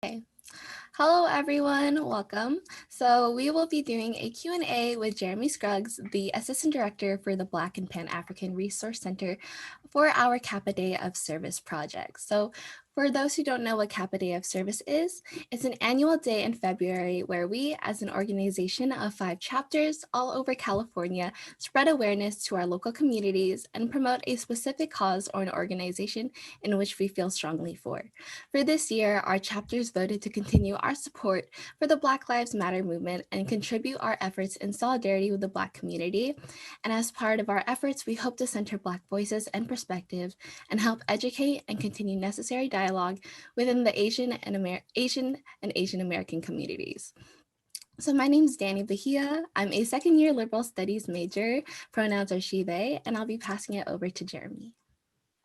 Okay. Hello, everyone. Welcome. So we will be doing a Q&A with Jeremy Scruggs, the Assistant Director for the Black and Pan-African Resource Center for our Kappa Day of Service project. So for those who don't know what Kappa Day of Service is, it's an annual day in February where we, as an organization of 5 chapters all over California, spread awareness to our local communities and promote a specific cause or an organization in which we feel strongly for. For this year, our chapters voted to continue our support for the Black Lives Matter movement and contribute our efforts in solidarity with the Black community. And as part of our efforts, we hope to center Black voices and perspectives and help educate and continue necessary dialogue within the Asian and Asian American communities. So my name is Danny Bahia. I'm a second-year liberal studies major. Pronouns are she, they, and I'll be passing it over to Jeremy.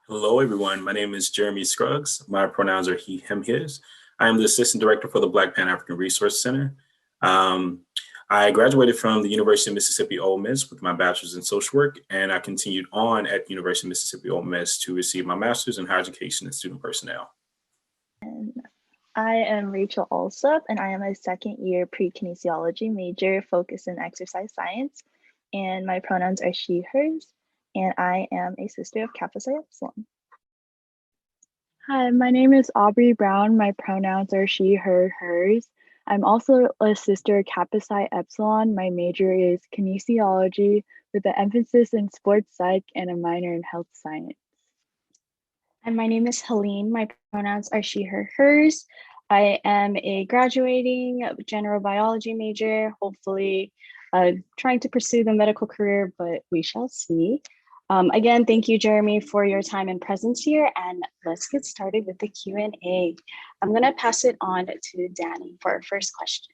Hello, everyone. My name is Jeremy Scruggs. My pronouns are he, him, his. I am the Assistant Director for the Black Pan-African Resource Center. I graduated from the University of Mississippi Ole Miss with my bachelor's in social work, and I continued on at the University of Mississippi Ole Miss to receive my master's in higher education and student personnel. I am Rachel Alsop, and I am a second-year pre-kinesiology major focused in exercise science, and my pronouns are she, hers, and I am a sister of Kappa Psi Epsilon. Hi, my name is Aubrey Brown. My pronouns are she, her, hers. I'm also a sister of Kappa Psi Epsilon. My major is kinesiology with an emphasis in sports psych and a minor in health science. And my name is Helene. My pronouns are she, her, hers. I am a graduating general biology major, hopefully trying to pursue the medical career, but we shall see. Again, thank you, Jeremy, for your time and presence here, and let's get started with the Q&A. I'm gonna pass it on to Danny for our first question.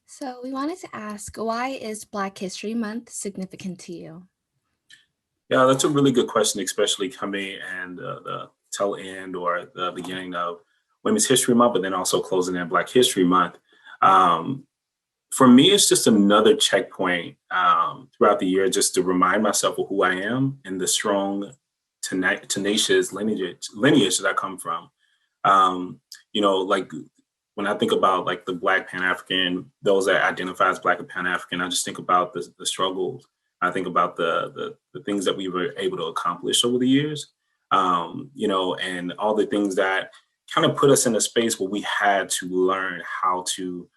So we wanted to ask, why is Black History Month significant to you? Yeah, that's a really good question, especially coming and the tail end or the beginning of Women's History Month, but then also closing in Black History Month. For me, it's just another checkpoint throughout the year just to remind myself of who I am and the strong, tenacious lineage that I come from. Like when I think about like the Black Pan-African, those that identify as Black and Pan-African, I just think about the struggles. I think about the things that we were able to accomplish over the years, and all the things that kind of put us in a space where we had to learn how to,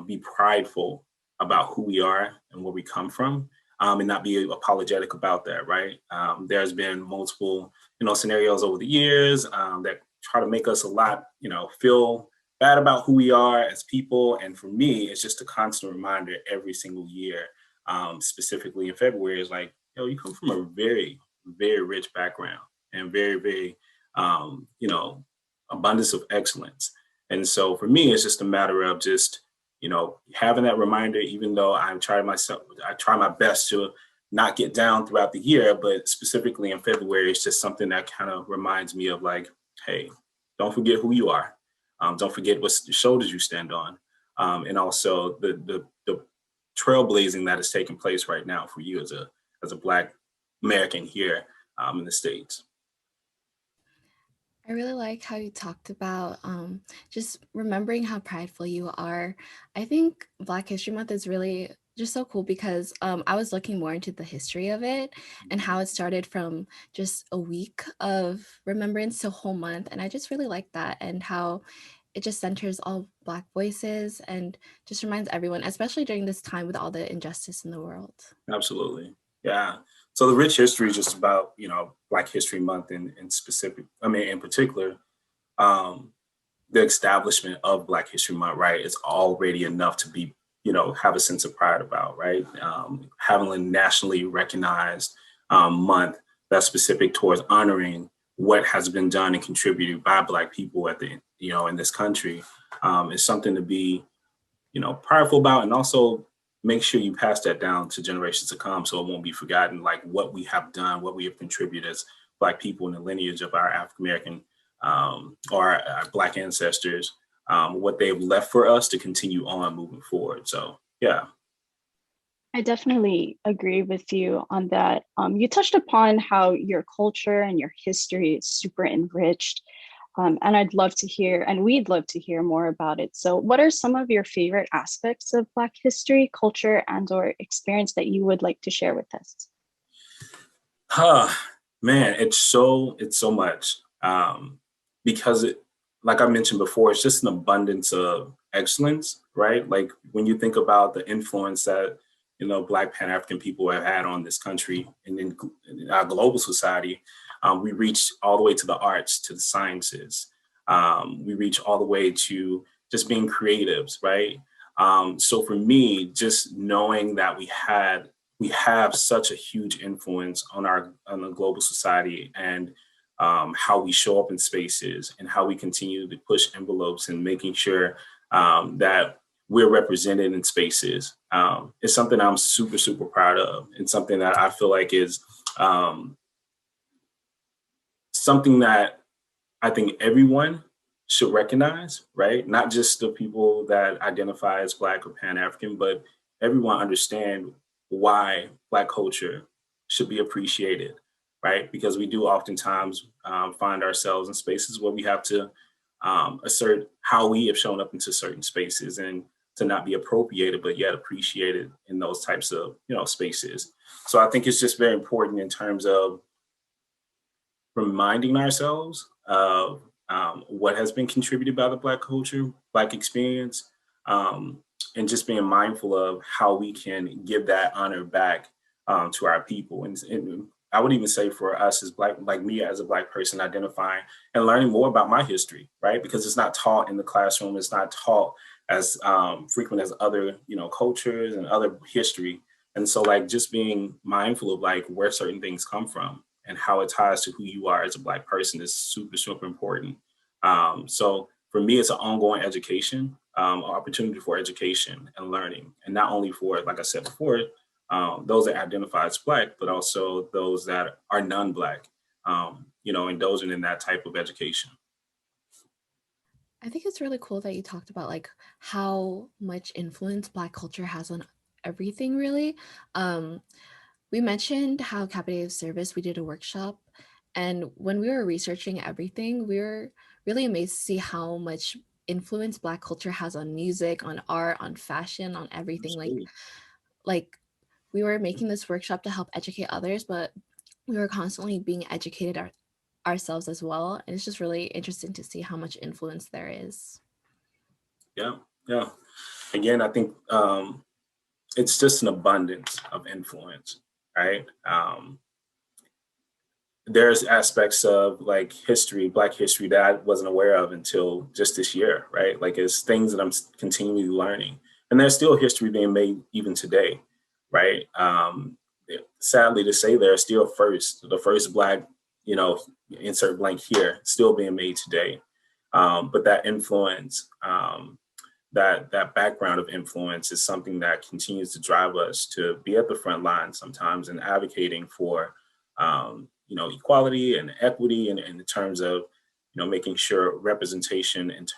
be prideful about who we are and where we come from, and not be apologetic about that, right? There's been multiple, scenarios over the years that try to make us a lot, feel bad about who we are as people. And for me, it's just a constant reminder every single year, specifically in February, is like, you come from a very, very rich background and very, very, abundance of excellence. And so for me, it's just a matter of just, having that reminder, even though I try my best to not get down throughout the year, but specifically in February, it's just something that kind of reminds me of like, hey, don't forget who you are. Don't forget what shoulders you stand on. And also the trailblazing that is taking place right now for you as a Black American here in the States. I really like how you talked about just remembering how prideful you are. I think Black History Month is really just so cool because I was looking more into the history of it and how it started from just a week of remembrance to a whole month. And I just really like that, and how it just centers all Black voices and just reminds everyone, especially during this time with all the injustice in the world. Absolutely. Yeah. So the rich history is just about, Black History Month in particular, the establishment of Black History Month, right, is already enough to be, have a sense of pride about, right? Having a nationally recognized month that's specific towards honoring what has been done and contributed by Black people in this country is something to be, prideful about, and also make sure you pass that down to generations to come so it won't be forgotten, like what we have done, what we have contributed as Black people in the lineage of our African-American or our Black ancestors, what they've left for us to continue on moving forward. So, yeah. I definitely agree with you on that. You touched upon how your culture and your history is super enriched. And I'd love to hear, and we'd love to hear more about it. So what are some of your favorite aspects of Black history, culture, and/or experience that you would like to share with us? Man, it's so much. Because like I mentioned before, it's just an abundance of excellence, right? Like when you think about the influence that, Black Pan-African people have had on this country and in our global society, we reach all the way to the arts, to the sciences. We reach all the way to just being creatives, right? So for me, just knowing that we have such a huge influence on the global society and how we show up in spaces and how we continue to push envelopes and making sure that we're represented in spaces is something I'm super, super proud of, and something that I feel like is something that I think everyone should recognize, right? Not just the people that identify as Black or Pan-African, but everyone understand why Black culture should be appreciated, right? Because we do oftentimes find ourselves in spaces where we have to assert how we have shown up into certain spaces and to not be appropriated, but yet appreciated in those types of, spaces. So I think it's just very important in terms of reminding ourselves of what has been contributed by the Black culture, Black experience, and just being mindful of how we can give that honor back to our people. And I would even say for us as Black, like me as a Black person, identifying and learning more about my history, right? Because it's not taught in the classroom, it's not taught as frequent as other, cultures and other history. And so like just being mindful of like where certain things come from and how it ties to who you are as a Black person is super, super important. So for me, it's an ongoing education, opportunity for education and learning. And not only for, like I said before, those that identify as Black, but also those that are non-Black, indulging in that type of education. I think it's really cool that you talked about like how much influence Black culture has on everything, really. We mentioned how Kappa Day of Service, we did a workshop. And when we were researching everything, we were really amazed to see how much influence Black culture has on music, on art, on fashion, on everything. Absolutely. Like we were making this workshop to help educate others, but we were constantly being educated ourselves as well. And it's just really interesting to see how much influence there is. Yeah, yeah. Again, I think it's just an abundance of influence, right? There's aspects of like history, Black history, that I wasn't aware of until just this year, right? Like it's things that I'm continually learning, and there's still history being made even today, right? Sadly to say, there's still the first Black, insert blank here, still being made today. But that influence, that background of influence is something that continues to drive us to be at the front line sometimes and advocating for equality and equity in terms of making sure representation and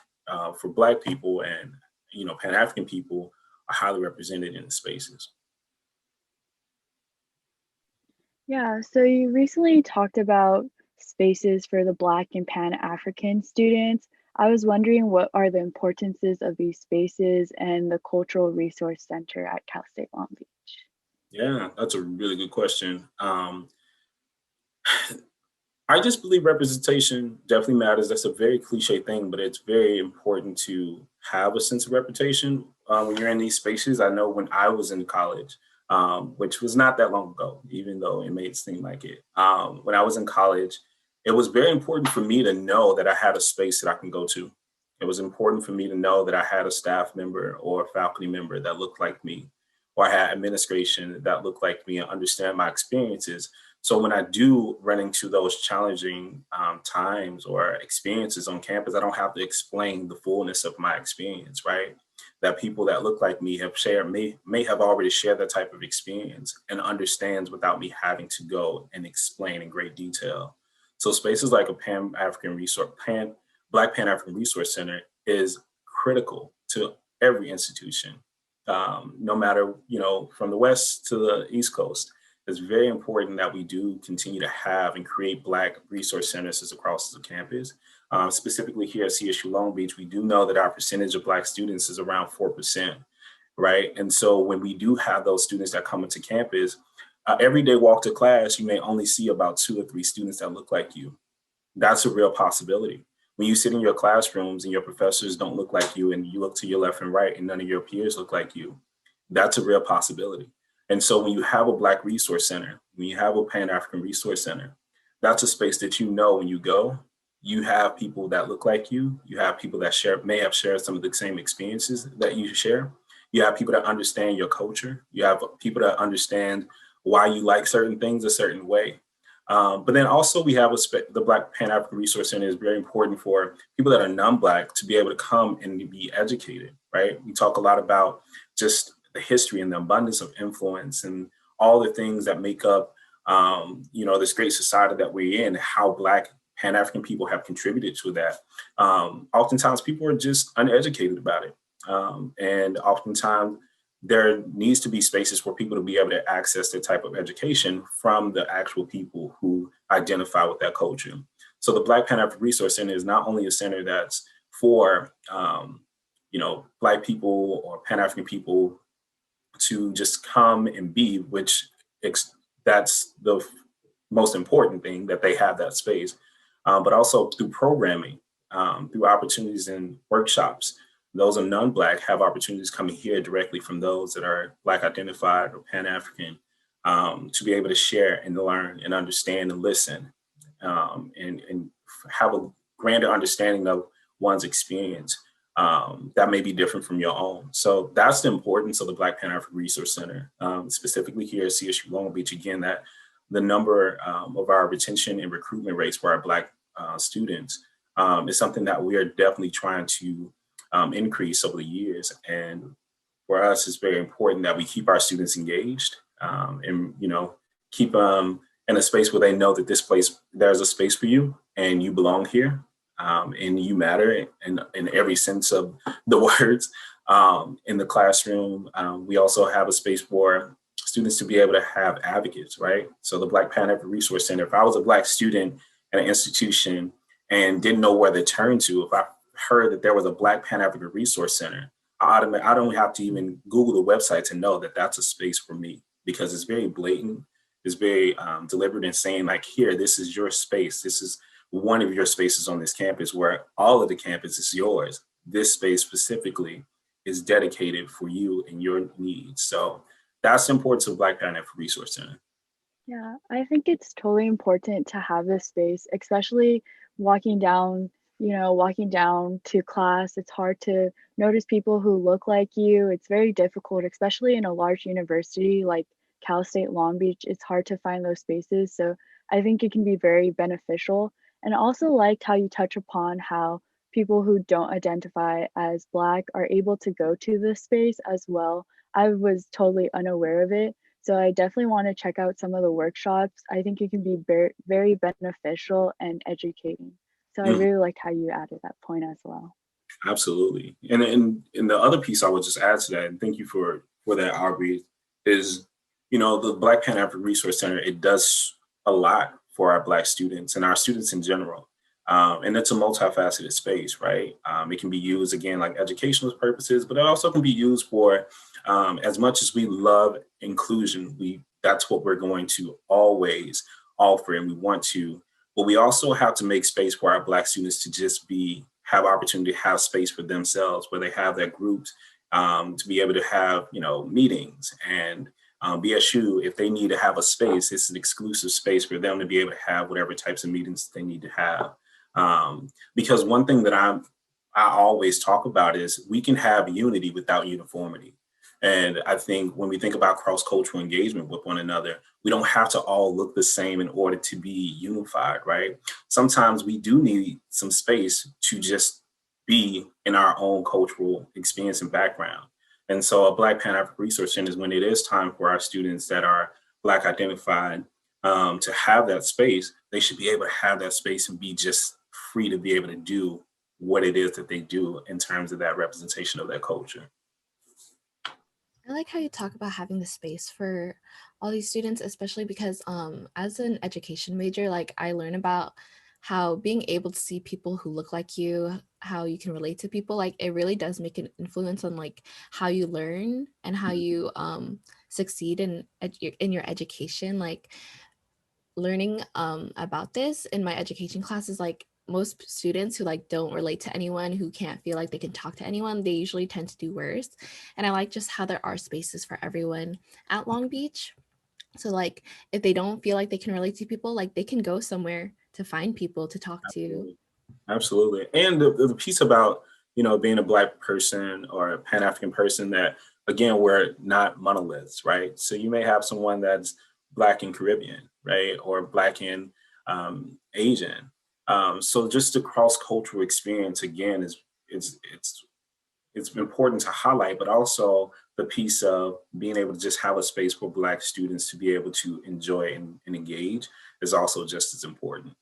for Black people and Pan-African people are highly represented in the spaces. Yeah, so you recently talked about spaces for the Black and Pan-African students. I was wondering what are the importances of these spaces and the Cultural Resource Center at Cal State Long Beach? Yeah, that's a really good question. I just believe representation definitely matters. That's a very cliche thing, but it's very important to have a sense of reputation when you're in these spaces. I know when I was in college, which was not that long ago, even though it may seem like it. When I was in college, it was very important for me to know that I had a space that I can go to. It was important for me to know that I had a staff member or a faculty member that looked like me, or I had administration that looked like me and understand my experiences. So when I do run into those challenging times or experiences on campus, I don't have to explain the fullness of my experience, right? That people that look like me have shared, may have already shared that type of experience and understands without me having to go and explain in great detail. So spaces like a Black Pan-African Resource Center is critical to every institution, no matter, from the West to the East Coast. it's very important that we do continue to have and create Black resource centers across the campus. Specifically here at CSU Long Beach, we do know that our percentage of Black students is around 4%, right? And so when we do have those students that come into campus, every day walk to class, you may only see about 2 or 3 students that look like you. That's a real possibility. When you sit in your classrooms and your professors don't look like you and you look to your left and right and none of your peers look like you, that's a real possibility. And so when you have a Black resource center, when you have a Pan-African resource center, that's a space that you know when you go, you have people that look like you have people that may have shared some of the same experiences that you share. You have people that understand your culture. You have people that understand why you like certain things a certain way. But then also we have the Black Pan-African Resource Center is very important for people that are non-Black to be able to come and be educated, right? We talk a lot about just the history and the abundance of influence and all the things that make up, this great society that we're in, how Black Pan-African people have contributed to that. Oftentimes people are just uneducated about it. And oftentimes there needs to be spaces for people to be able to access the type of education from the actual people who identify with that culture. So the Black Pan-African Resource Center is not only a center that's for, Black people or Pan-African people to just come and be, which that's the most important thing, that they have that space, but also through programming, through opportunities and workshops. Those are non-Black have opportunities coming here directly from those that are Black identified or Pan-African, to be able to share and learn and understand and listen, and have a grander understanding of one's experience that may be different from your own. So that's the importance of the Black Pan-African Resource Center, specifically here at CSU Long Beach. Again, that the number of our retention and recruitment rates for our Black students is something that we are definitely trying to increase over the years. And for us, it's very important that we keep our students engaged, and keep them in a space where they know that there's a space for you and you belong here, and you matter in every sense of the words. In the classroom, we also have a space for students to be able to have advocates, right? So the Black Pan-African Resource Center, if I was a Black student at an institution and didn't know where to turn to, if I heard that there was a Black Pan-African Resource Center, I don't have to even Google the website to know that that's a space for me, because it's very blatant, it's very deliberate in saying, like, here, this is your space. This is one of your spaces on this campus, where all of the campus is yours. This space specifically is dedicated for you and your needs. So that's the importance of Black Pan-African Resource Center. Yeah, I think it's totally important to have this space, especially walking down to class. It's hard to notice people who look like you. It's very difficult, especially in a large university like Cal State Long Beach. It's hard to find those spaces. So I think it can be very beneficial. And I also liked how you touch upon how people who don't identify as Black are able to go to this space as well. I was totally unaware of it. So I definitely want to check out some of the workshops. I think it can be very, very beneficial and educating. So I really liked how you added that point as well. Absolutely. And the other piece I would just add to that, and thank you for that, Aubrey, is, the Black Pan-African Resource Center, it does a lot for our Black students and our students in general. And it's a multifaceted space, right? It can be used, again, like educational purposes, but it also can be used for, as much as we love inclusion, that's what we're going to always offer, and we want to, but we also have to make space for our Black students to just have opportunity to have space for themselves, where they have their groups, to be able to have, meetings. And BSU, if they need to have a space, it's an exclusive space for them to be able to have whatever types of meetings they need to have. Because one thing that I always talk about is we can have unity without uniformity. And I think when we think about cross-cultural engagement with one another, we don't have to all look the same in order to be unified, right? Sometimes we do need some space to just be in our own cultural experience and background. And so a Black Pan-African Resource Center is when it is time for our students that are Black identified to have that space. They should be able to have that space and be just free to be able to do what it is that they do in terms of that representation of their culture. I like how you talk about having the space for all these students, especially because as an education major, like I learn about how being able to see people who look like you, how you can relate to people, like it really does make an influence on like how you learn and how you succeed in your education. Like learning about this in my education classes, like most students who like don't relate to anyone, who can't feel like they can talk to anyone, they usually tend to do worse. And I like just how there are spaces for everyone at Long Beach. So like if they don't feel like they can relate to people, like they can go somewhere to find people to talk to. Absolutely. Absolutely. And the piece about, being a Black person or a Pan-African person, that, again, we're not monoliths, right? So you may have someone that's Black and Caribbean, right? Or Black and Asian. So just the cross-cultural experience, again, it's important to highlight, but also the piece of being able to just have a space for Black students to be able to enjoy and engage is also just as important.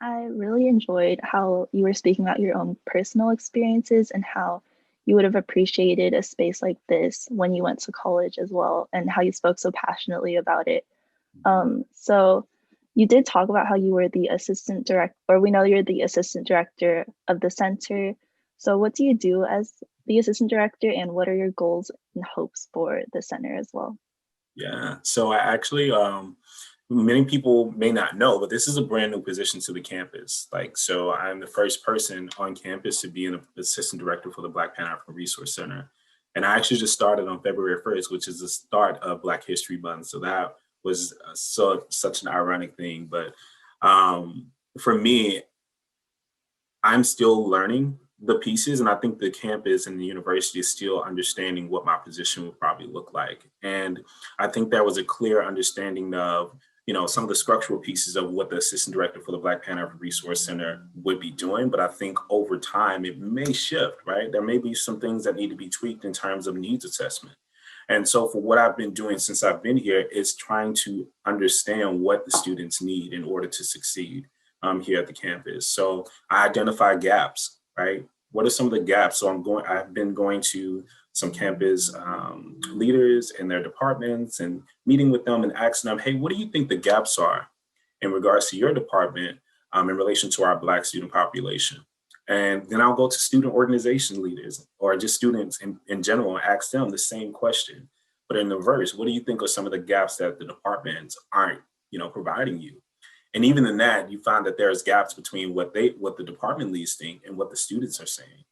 I really enjoyed how you were speaking about your own personal experiences and how you would have appreciated a space like this when you went to college as well, and how you spoke so passionately about it. So you did talk about how you were the assistant director, or we know you're the assistant director of the center. So what do you do as the assistant director, and what are your goals and hopes for the center as well? Yeah. So I actually, many people may not know, but this is a brand new position to the campus. Like, so I'm the first person on campus to be an assistant director for the Black Pan African Resource Center. And I actually just started on February 1st, which is the start of Black History Month. So that was such an ironic thing. But for me, I'm still learning the pieces, and I think the campus and the university is still understanding what my position would probably look like. And I think there was a clear understanding of, some of the structural pieces of what the assistant director for the Black Pan African Resource Center would be doing. But I think over time it may shift, right? There may be some things that need to be tweaked in terms of needs assessment. And so for what I've been doing since I've been here is trying to understand what the students need in order to succeed here at the campus. So I identify gaps, right? What are some of the gaps? So I've been going to some campus leaders in their departments and meeting with them and asking them, hey, what do you think the gaps are in regards to your department in relation to our Black student population? And then I'll go to student organization leaders or just students in general and ask them the same question. But in the verse, what do you think are some of the gaps that the departments aren't, providing you? And even in that, you find that there's gaps between what the department leads think and what the students are saying,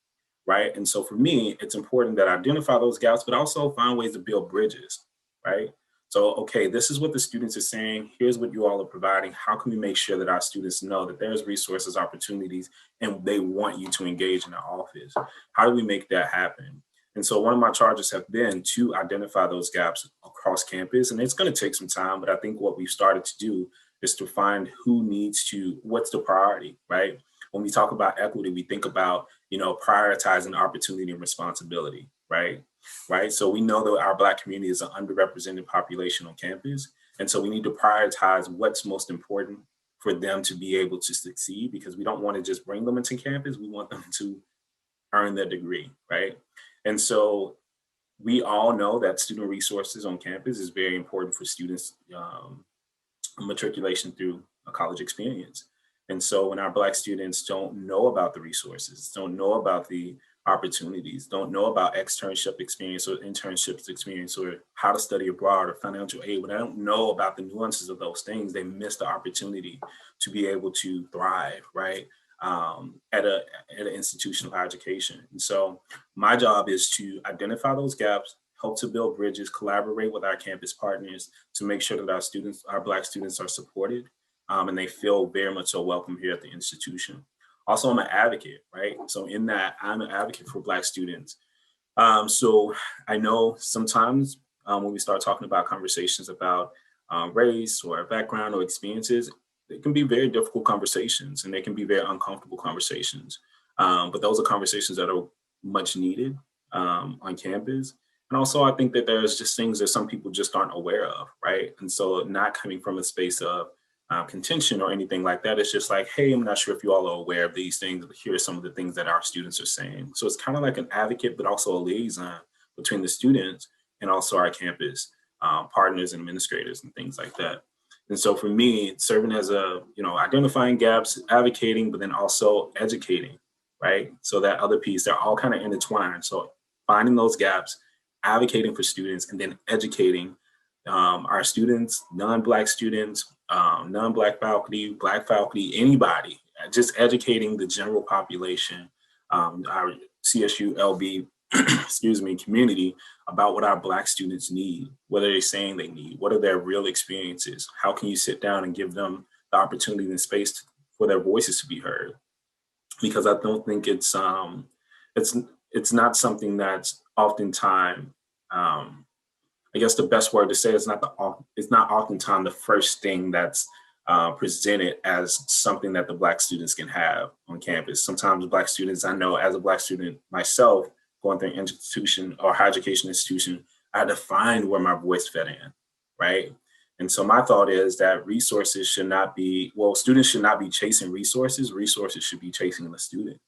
right? And so for me, it's important that I identify those gaps, but also find ways to build bridges, right? So, okay, this is what the students are saying. Here's what you all are providing. How can we make sure that our students know that there's resources, opportunities, and they want you to engage in the office? How do we make that happen? And so one of my charges have been to identify those gaps across campus. And it's going to take some time, but I think what we've started to do is to find what's the priority, right? When we talk about equity, we think about, prioritizing opportunity and responsibility, right? Right. So we know that our Black community is an underrepresented population on campus. And so we need to prioritize what's most important for them to be able to succeed, because we don't want to just bring them into campus. We want them to earn their degree, right? And so we all know that student resources on campus is very important for students' matriculation through a college experience. And so when our Black students don't know about the resources, don't know about the opportunities, don't know about externship experience or internships experience or how to study abroad or financial aid, when they don't know about the nuances of those things, they miss the opportunity to be able to thrive, right? At an institution of higher education. And so my job is to identify those gaps, help to build bridges, collaborate with our campus partners to make sure that our Black students are supported and they feel very much so welcome here at the institution. Also, I'm an advocate, right? So in that, I'm an advocate for Black students. So I know sometimes when we start talking about conversations about race or background or experiences, they can be very difficult conversations and they can be very uncomfortable conversations. But those are conversations that are much needed on campus. And also, I think that there's just things that some people just aren't aware of, right? And so not coming from a space of contention or anything like that. It's just like, hey, I'm not sure if you all are aware of these things, but here are some of the things that our students are saying. So it's kind of like an advocate, but also a liaison between the students and also our campus partners and administrators and things like that. And so for me, serving as a, identifying gaps, advocating, but then also educating, right? So that other piece, they're all kind of intertwined. So finding those gaps, advocating for students, and then educating our students, non-Black students, non-Black faculty, Black faculty, anybody, just educating the general population, our CSU LB, community about what our Black students need, what are they saying they need, what are their real experiences, how can you sit down and give them the opportunity and space for their voices to be heard? Because I don't think it's not something that's oftentimes, I guess the best word to say is it's not oftentimes the first thing that's presented as something that the Black students can have on campus. Sometimes Black students, I know as a Black student myself, going through an institution or higher education institution, I had to find where my voice fit in, right? And so my thought is that resources should not be, students should not be chasing resources. Resources should be chasing the student,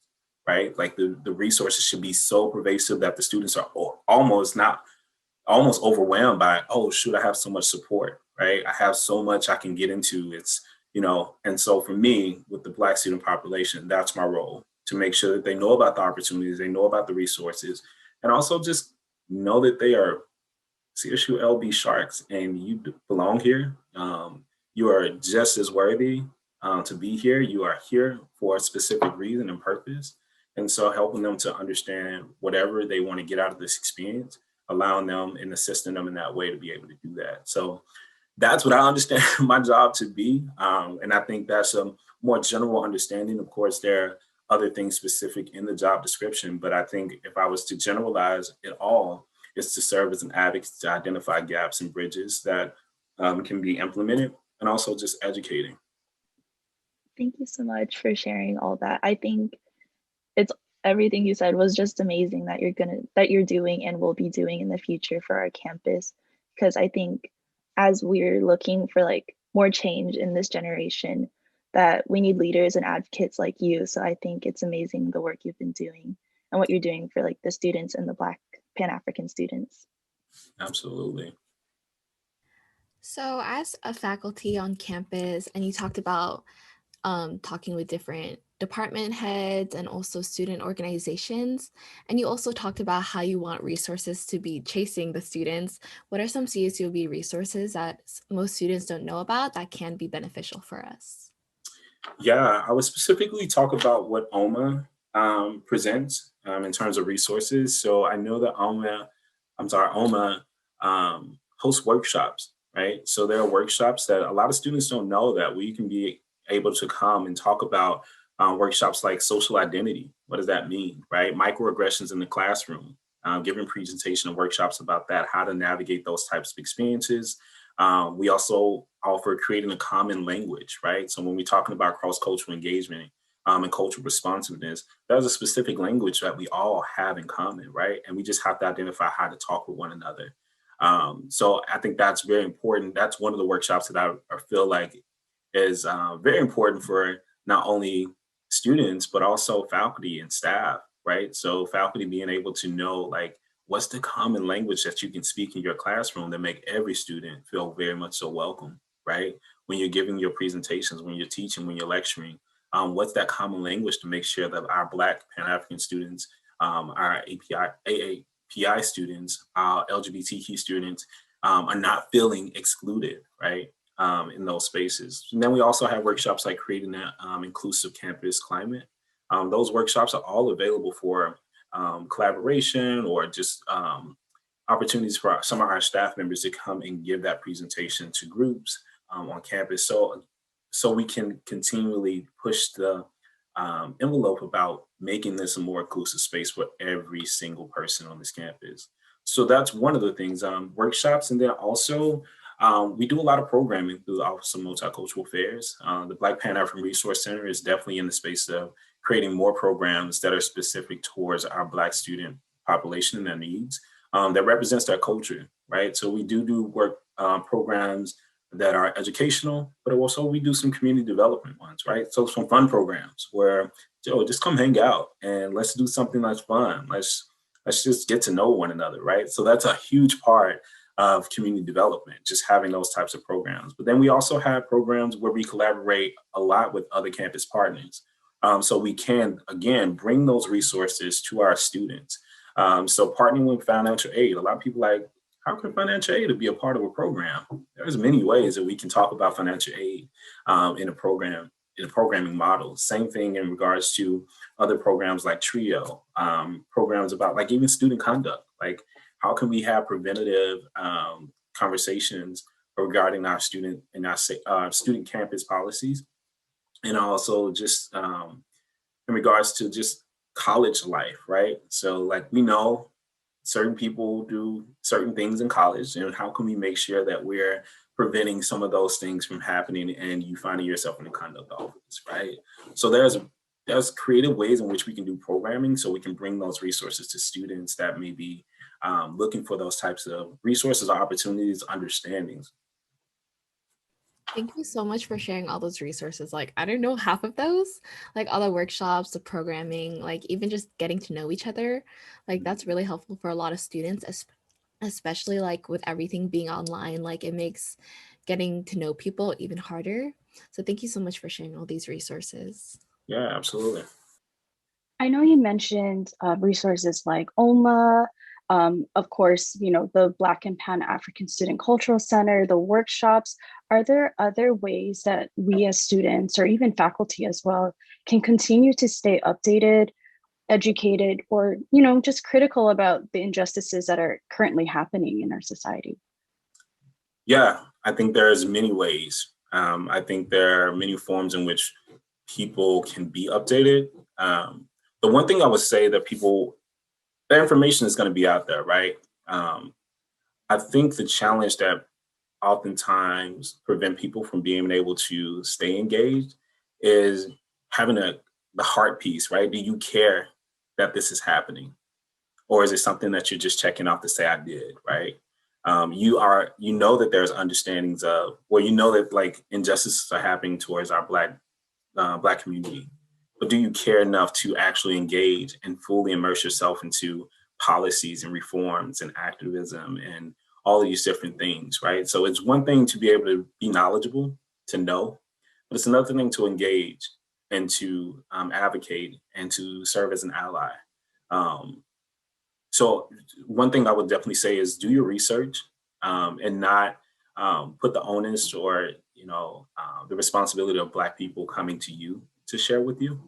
right? Like the resources should be so pervasive that the students are almost overwhelmed by, oh, shoot, I have so much support, right? I have so much I can get into. It's, and so for me, with the Black student population, that's my role, to make sure that they know about the opportunities, they know about the resources, and also just know that they are CSU LB Sharks and you belong here. You are just as worthy to be here. You are here for a specific reason and purpose. And so helping them to understand whatever they want to get out of this experience, allowing them and assisting them in that way to be able to do that. So that's what I understand my job to be. And I think that's a more general understanding. Of course, there are other things specific in the job description, but I think if I was to generalize it all, it's to serve as an advocate to identify gaps and bridges that can be implemented, and also just educating. Thank you so much for sharing all that. I think it's everything you said was just amazing that you're doing and will be doing in the future for our campus. Because I think as we're looking for like more change in this generation, that we need leaders and advocates like you. So I think it's amazing the work you've been doing and what you're doing for like the students and the Black Pan-African students. Absolutely. So as a faculty on campus, and you talked about talking with different department heads and also student organizations, and you also talked about how you want resources to be chasing the students. What are some CSUB resources that most students don't know about that can be beneficial for us? Yeah, I would specifically talk about what OMA presents in terms of resources. So I know that OMA hosts workshops, right? So there are workshops that a lot of students don't know that we can be able to come and talk about workshops like social identity. What does that mean, right? Microaggressions in the classroom, giving presentation and workshops about that, how to navigate those types of experiences. We also offer creating a common language, right? So when we're talking about cross-cultural engagement and cultural responsiveness, there's a specific language that we all have in common, right? And we just have to identify how to talk with one another. So I think that's very important. That's one of the workshops that I feel like is very important for not only students, but also faculty and staff, right? So faculty being able to know, like, what's the common language that you can speak in your classroom that make every student feel very much so welcome, right? When you're giving your presentations, when you're teaching, when you're lecturing, what's that common language to make sure that our Black Pan-African students, our AAPI students, our LGBTQ students are not feeling excluded, right? In those spaces. And then we also have workshops like creating that inclusive campus climate. Those workshops are all available for collaboration or just opportunities for some of our staff members to come and give that presentation to groups on campus. So we can continually push the envelope about making this a more inclusive space for every single person on this campus. So that's one of the things, workshops. And then also we do a lot of programming through the Office of Multicultural Affairs. The Black Pan-African Resource Center is definitely in the space of creating more programs that are specific towards our Black student population and their needs that represents their culture, right? So we do work programs that are educational, but also we do some community development ones, right? So some fun programs where, just come hang out and let's do something that's fun. Let's let's just get to know one another, right? So that's a huge part of community development, just having those types of programs. But then we also have programs where we collaborate a lot with other campus partners. So we can, again, bring those resources to our students. So partnering with financial aid, a lot of people like, how can financial aid be a part of a program? There's many ways that we can talk about financial aid in a program, in a programming model. Same thing in regards to other programs like TRIO, programs about like even student conduct. Like how can we have preventative conversations regarding our student and our student campus policies, and also just in regards to just college life, right? So like we know certain people do certain things in college, and how can we make sure that we're preventing some of those things from happening and you finding yourself in the conduct office, right? So there's creative ways in which we can do programming so we can bring those resources to students that may be looking for those types of resources, opportunities, understandings. Thank you so much for sharing all those resources. Like, I don't know half of those, like all the workshops, the programming, like even just getting to know each other. Like, that's really helpful for a lot of students, especially like with everything being online. Like, it makes getting to know people even harder. So, thank you so much for sharing all these resources. Yeah, absolutely. I know you mentioned resources like OMA, of course, you know, the Black and Pan-African Student Cultural Center, the workshops. Are there other ways that we as students or even faculty as well can continue to stay updated, educated, or, you know, just critical about the injustices that are currently happening in our society? Yeah, I think there's many ways. I think there are many forms in which people can be updated. The one thing I would say that that information is going to be out there, right? I think the challenge that oftentimes prevent people from being able to stay engaged is having the heart piece, right? Do you care that this is happening? Or is it something that you're just checking off to say I did, right? You know that there's understandings of, well, you know that like injustices are happening towards our Black community, but do you care enough to actually engage and fully immerse yourself into policies and reforms and activism and all of these different things, right? So it's one thing to be able to be knowledgeable, to know, but it's another thing to engage and to advocate and to serve as an ally. Um, so one thing I would definitely say is do your research and not put the onus or the responsibility of Black people coming to you to share with you.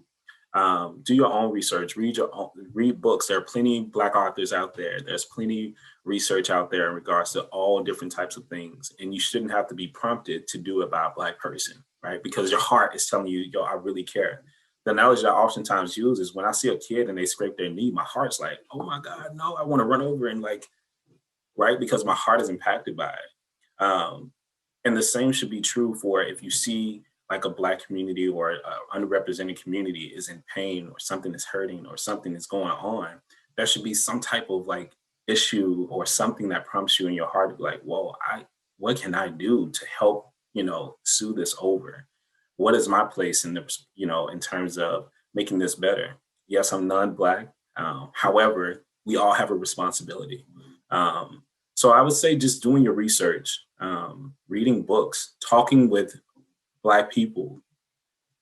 Do your own research, read books. There are plenty of Black authors out there. There's plenty research out there in regards to all different types of things. And you shouldn't have to be prompted to do it by a Black person, right? Because your heart is telling you, yo, I really care. The analogy that I oftentimes use is when I see a kid and they scrape their knee, my heart's like, oh my God, no, I want to run over and like, right? Because my heart is impacted by it. And the same should be true for if you see like a Black community or underrepresented community is in pain or something is hurting or something is going on, there should be some type of like issue or something that prompts you in your heart to be like, whoa, what can I do to help, soothe this over? What is my place in the, in terms of making this better? Yes, I'm non-Black. However, we all have a responsibility. So I would say just doing your research, reading books, talking with Black people,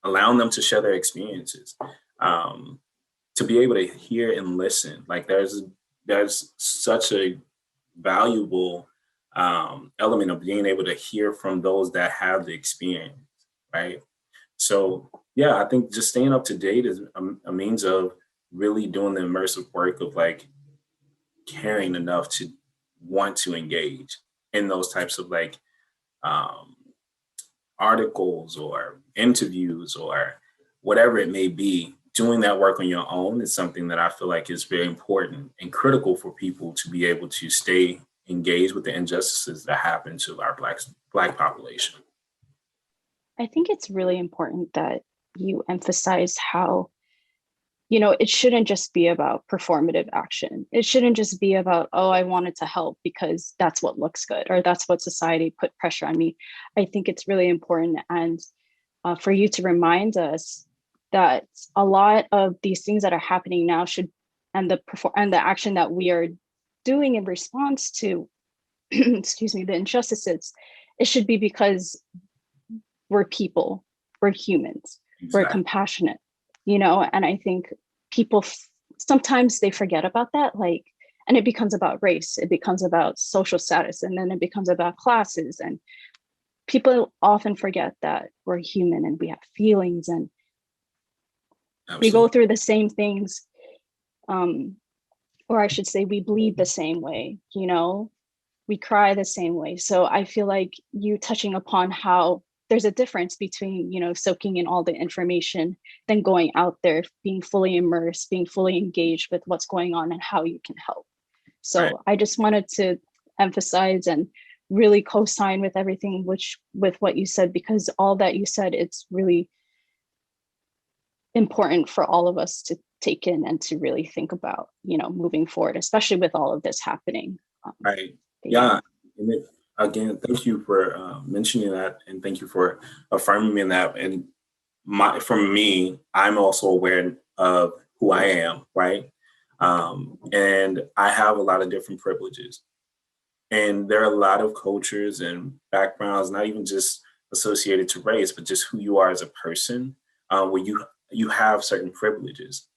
allowing them to share their experiences, to be able to hear and listen. Like there's such a valuable element of being able to hear from those that have the experience, right? So yeah, I think just staying up to date is a means of really doing the immersive work of like caring enough to want to engage in those types of like articles or interviews or whatever it may be. Doing that work on your own is something that I feel like is very important and critical for people to be able to stay engaged with the injustices that happen to our Black population. I think it's really important that you emphasize how, you know, it shouldn't just be about performative action. It shouldn't just be about, oh, I wanted to help because that's what looks good or that's what society put pressure on me. I think it's really important and for you to remind us that a lot of these things that are happening now should and the action that we are doing in response to excuse me, the injustices, it should be because we're people, we're humans, we're Exactly. compassionate, and I think people sometimes they forget about that, like, and it becomes about race, it becomes about social status, and then it becomes about classes, and people often forget that we're human and we have feelings and we go Absolutely. through the same things, or I should say we bleed the same way, we cry the same way. So I feel like you touching upon how there's a difference between, soaking in all the information, then going out there, being fully immersed, being fully engaged with what's going on and how you can help. So Right. I just wanted to emphasize and really co-sign with everything with what you said, because all that you said, it's really important for all of us to take in and to really think about, moving forward, especially with all of this happening. Right. Yeah. Yeah. And again, thank you for mentioning that, and thank you for affirming me in that. And for me, I'm also aware of who I am, right? And I have a lot of different privileges, and there are a lot of cultures and backgrounds, not even just associated to race, but just who you are as a person, where you have certain privileges.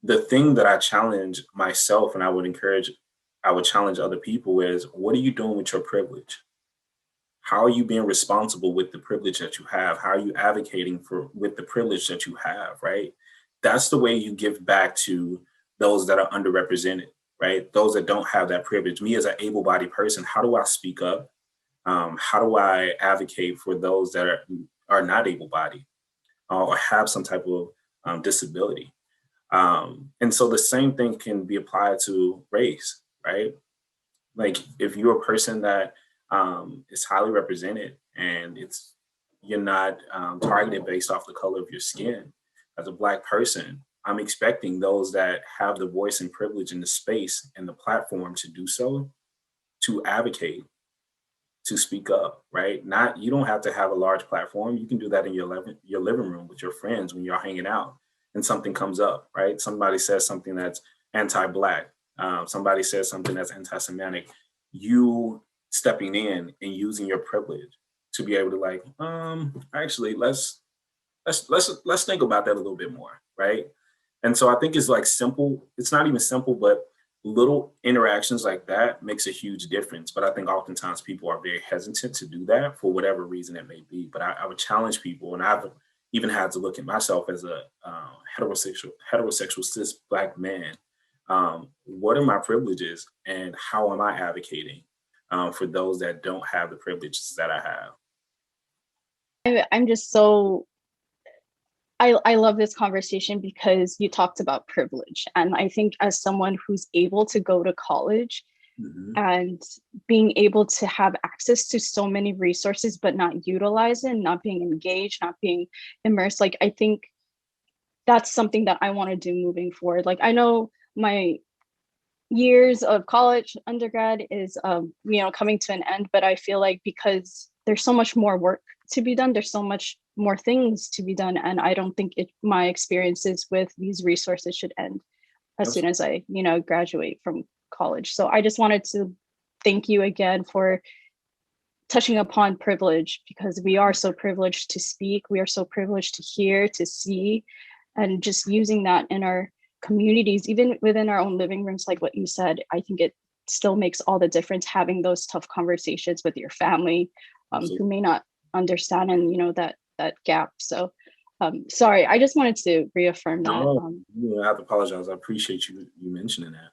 The thing that I challenge myself, and I would challenge other people is, what are you doing with your privilege? How are you being responsible with the privilege that you have? How are you advocating for with the privilege that you have, right? That's the way you give back to those that are underrepresented, right? Those that don't have that privilege. Me as an able-bodied person, how do I speak up? How do I advocate for those that are not able-bodied or have some type of disability? And so the same thing can be applied to race, right? Like if you're a person that is highly represented and you're not targeted based off the color of your skin, as a Black person, I'm expecting those that have the voice and privilege in the space and the platform to do so, to advocate, to speak up, right? Not, you don't have to have a large platform. You can do that in your living room with your friends when you're hanging out and something comes up, right? Somebody says something that's anti-Black. Somebody says something that's anti-Semitic. You stepping in and using your privilege to be able to like, actually, let's think about that a little bit more, right? And so I think it's like simple. It's not even simple, but little interactions like that makes a huge difference. But I think oftentimes people are very hesitant to do that for whatever reason it may be. But I would challenge people, and I've even had to look at myself as a heterosexual cis Black man. What are my privileges, and how am I advocating for those that don't have the privileges that I have? I'm just so I love this conversation because you talked about privilege. And I think as someone who's able to go to college Mm-hmm. and being able to have access to so many resources, but not utilize it, not being engaged, not being immersed, like I think that's something that I want to do moving forward. Like I know my years of college undergrad is coming to an end, but I feel like because there's so much more work to be done, there's so much more things to be done, and I don't think my experiences with these resources should end as soon as I graduate from college. So I just wanted to thank you again for touching upon privilege, because we are so privileged to speak, we are so privileged to hear, to see, and just using that in our communities, even within our own living rooms, like what you said. I think it still makes all the difference having those tough conversations with your family, who may not understand, and that gap. So sorry, I just wanted to reaffirm that. No, you don't have to apologize. I appreciate you mentioning that.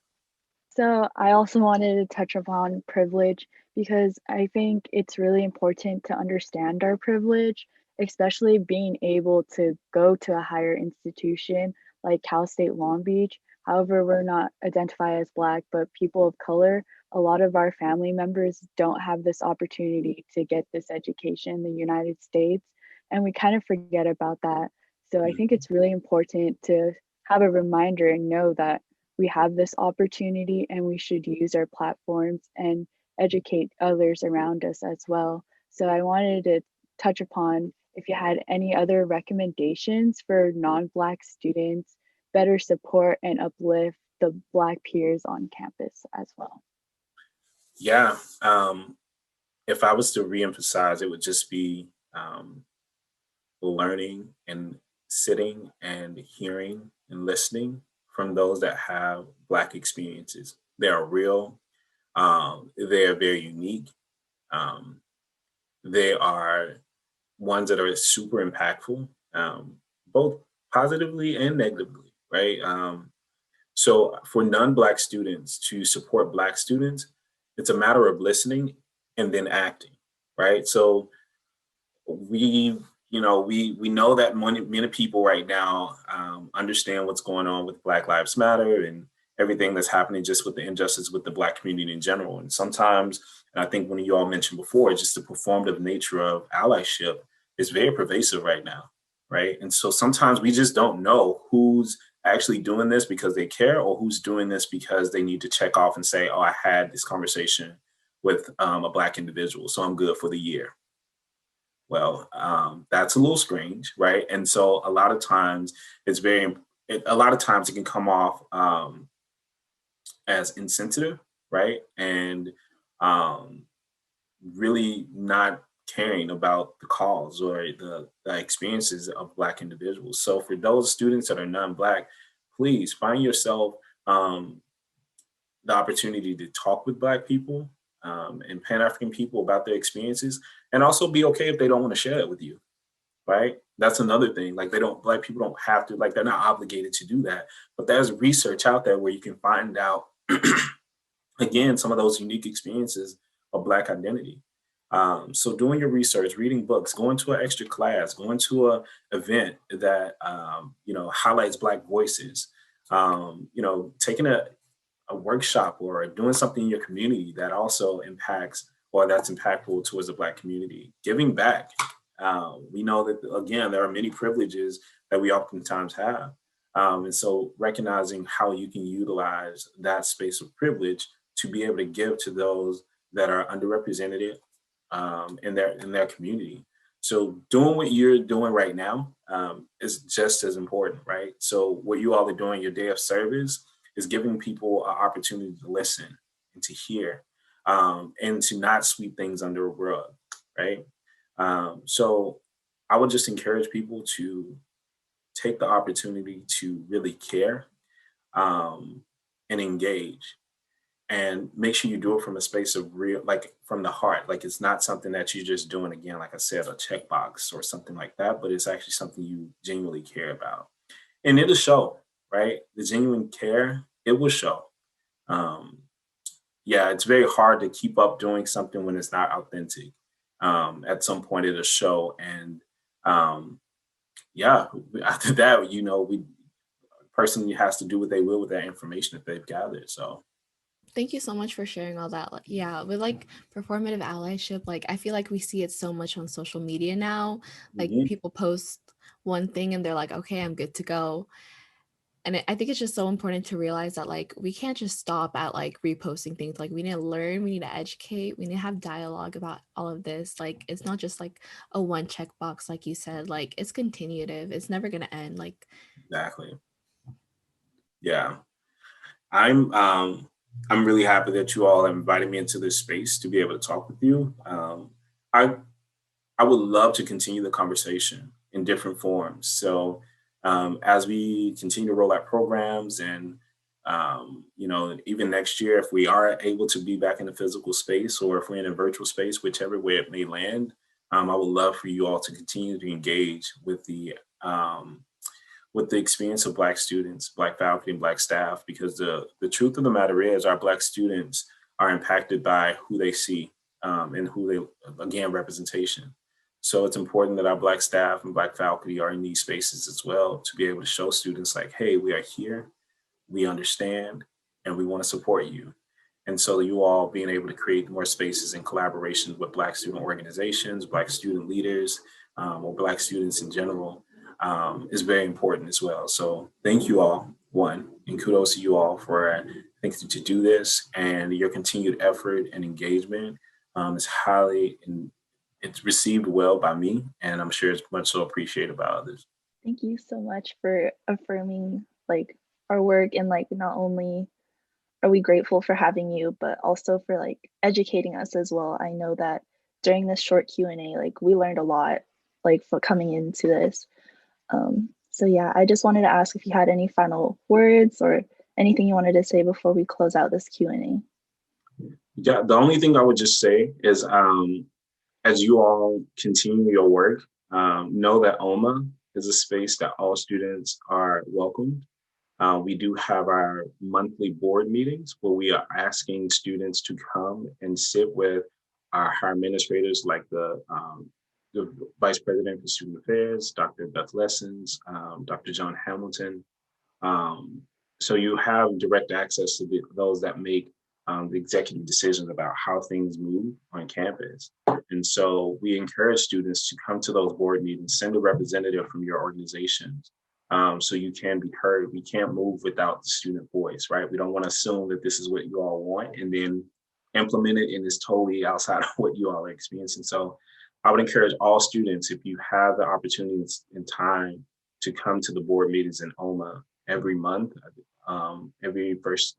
So I also wanted to touch upon privilege because I think it's really important to understand our privilege, especially being able to go to a higher institution like Cal State Long Beach. However, we're not identified as Black, but people of color. A lot of our family members don't have this opportunity to get this education in the United States, and we kind of forget about that. So I think it's really important to have a reminder and know that we have this opportunity and we should use our platforms and educate others around us as well. So I wanted to touch upon if you had any other recommendations for non-Black students better support and uplift the Black peers on campus as well? Yeah, if I was to reemphasize, it would just be learning and sitting and hearing and listening from those that have Black experiences. They are real. They are very unique. Um, they are ones that are super impactful, both positively and negatively, right? So for non-Black students to support Black students, it's a matter of listening and then acting, right? So we we know that many people right now understand what's going on with Black Lives Matter and everything that's happening just with the injustice with the Black community in general. And sometimes, and I think one of you all mentioned before, just the performative nature of allyship is very pervasive right now, right? And so sometimes we just don't know who's actually doing this because they care or who's doing this because they need to check off and say, oh, I had this conversation with a Black individual, so I'm good for the year. Well, that's a little strange, right? And so a lot of times a lot of times it can come off as insensitive, right? And um, really not caring about the cause or the experiences of Black individuals. So for those students that are non-Black, please find yourself the opportunity to talk with Black people and Pan-African people about their experiences, and also be okay if they don't want to share it with you, right? That's another thing. Like Black people don't have to, like they're not obligated to do that. But there's research out there where you can find out, again, some of those unique experiences of Black identity. So doing your research, reading books, going to an extra class, going to an event that highlights Black voices, taking a workshop or doing something in your community that also impacts or that's impactful towards the Black community. Giving back. We know that, again, there are many privileges that we oftentimes have. And so recognizing how you can utilize that space of privilege to be able to give to those that are underrepresented in their community. So doing what you're doing right now is just as important, right? So what you all are doing, your day of service, is giving people an opportunity to listen and to hear and to not sweep things under a rug, right? So I would just encourage people to take the opportunity to really care and engage, and make sure you do it from a space of real, like from the heart. Like it's not something that you're just doing, again, like I said, a checkbox or something like that, but it's actually something you genuinely care about. And it'll show, right? The genuine care, it will show. Um, yeah, it's very hard to keep up doing something when it's not authentic. At some point it'll show. And yeah, after that, person has to do what they will with that information that they've gathered. So Thank you so much for sharing all that. Yeah, with like performative allyship, like I feel like we see it so much on social media now. Like mhm, people post one thing and they're like, okay, I'm good to go. And I think it's just so important to realize that like we can't just stop at like reposting things. Like we need to learn, we need to educate, we need to have dialogue about all of this. Like it's not just like a one checkbox, like you said, like it's continuative. It's never gonna end. Like exactly. Yeah. I'm I'm really happy that you all have invited me into this space to be able to talk with you. I I would love to continue the conversation in different forms. So as we continue to roll out programs and even next year, if we are able to be back in a physical space or if we're in a virtual space, whichever way it may land, I would love for you all to continue to engage um, with the experience of Black students, Black faculty, and Black staff, because the truth of the matter is our Black students are impacted by who they see and who they, again, representation. So it's important that our Black staff and Black faculty are in these spaces as well to be able to show students like, hey, we are here, we understand, and we want to support you. And so you all being able to create more spaces in collaboration with Black student organizations, Black student leaders, or Black students in general is very important as well. So thank you all, one, and kudos to you all for thinking to do this, and your continued effort and engagement is highly, and it's received well by me, and I'm sure it's much so appreciated by others. Thank you so much for affirming like our work, and like not only are we grateful for having you, but also for like educating us as well. I know that during this short Q&A, like we learned a lot like for coming into this. So yeah, I just wanted to ask if you had any final words or anything you wanted to say before we close out this Q&A. Yeah, the only thing I would just say is as you all continue your work, know that OMA is a space that all students are welcomed. We do have our monthly board meetings where we are asking students to come and sit with our higher administrators, like the Vice President for Student Affairs, Dr. Beth Lessons, Dr. John Hamilton. So you have direct access to those that make the executive decisions about how things move on campus. And so we encourage students to come to those board meetings, send a representative from your organizations, so you can be heard. We can't move without the student voice, right? We don't want to assume that this is what you all want and then implement it and it's totally outside of what you all are experiencing. So I would encourage all students, if you have the opportunity and time, to come to the board meetings in OMA every month, every first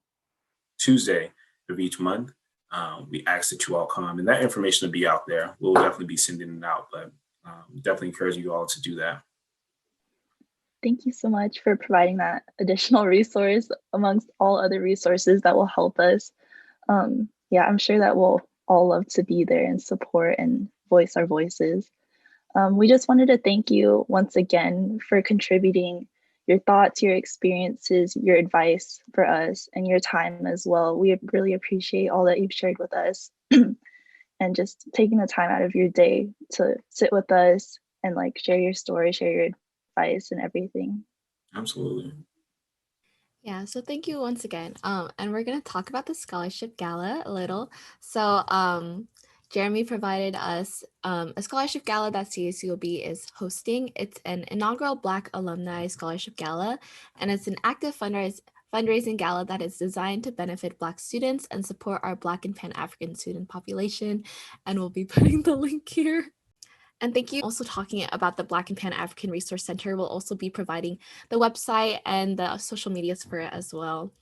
Tuesday of each month. We ask that you all come, and that information will be out there. We'll definitely be sending it out, but definitely encourage you all to do that. Thank you so much for providing that additional resource amongst all other resources that will help us. Yeah, I'm sure that we'll all love to be there and support and voice our voices. We just wanted to thank you once again for contributing your thoughts, your experiences, your advice for us, and your time as well. We really appreciate all that you've shared with us and just taking the time out of your day to sit with us and like share your story, share your advice and everything. Absolutely. Yeah, so thank you once again. And we're gonna talk about the Scholarship Gala a little. So Jeremy provided us a Scholarship Gala that CSUOB is hosting. It's an inaugural Black Alumni Scholarship Gala, and it's an active fundraising gala that is designed to benefit Black students and support our Black and Pan-African student population. And we'll be putting the link here. And thank you. Also talking about the Black and Pan-African Resource Center. Will also be providing the website and the social medias for it as well.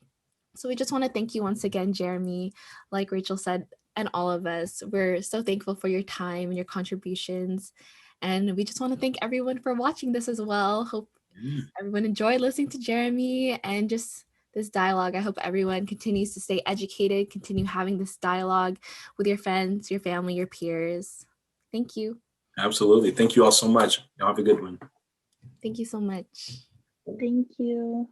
So we just want to thank you once again, Jeremy. Like Rachel said, and all of us, we're so thankful for your time and your contributions. And we just want to thank everyone for watching this as well. Hope everyone enjoyed listening to Jeremy and just this dialogue. I hope everyone continues to stay educated, continue having this dialogue with your friends, your family, your peers. Thank you. Absolutely. Thank you all so much. Y'all have a good one. Thank you so much. Thank you.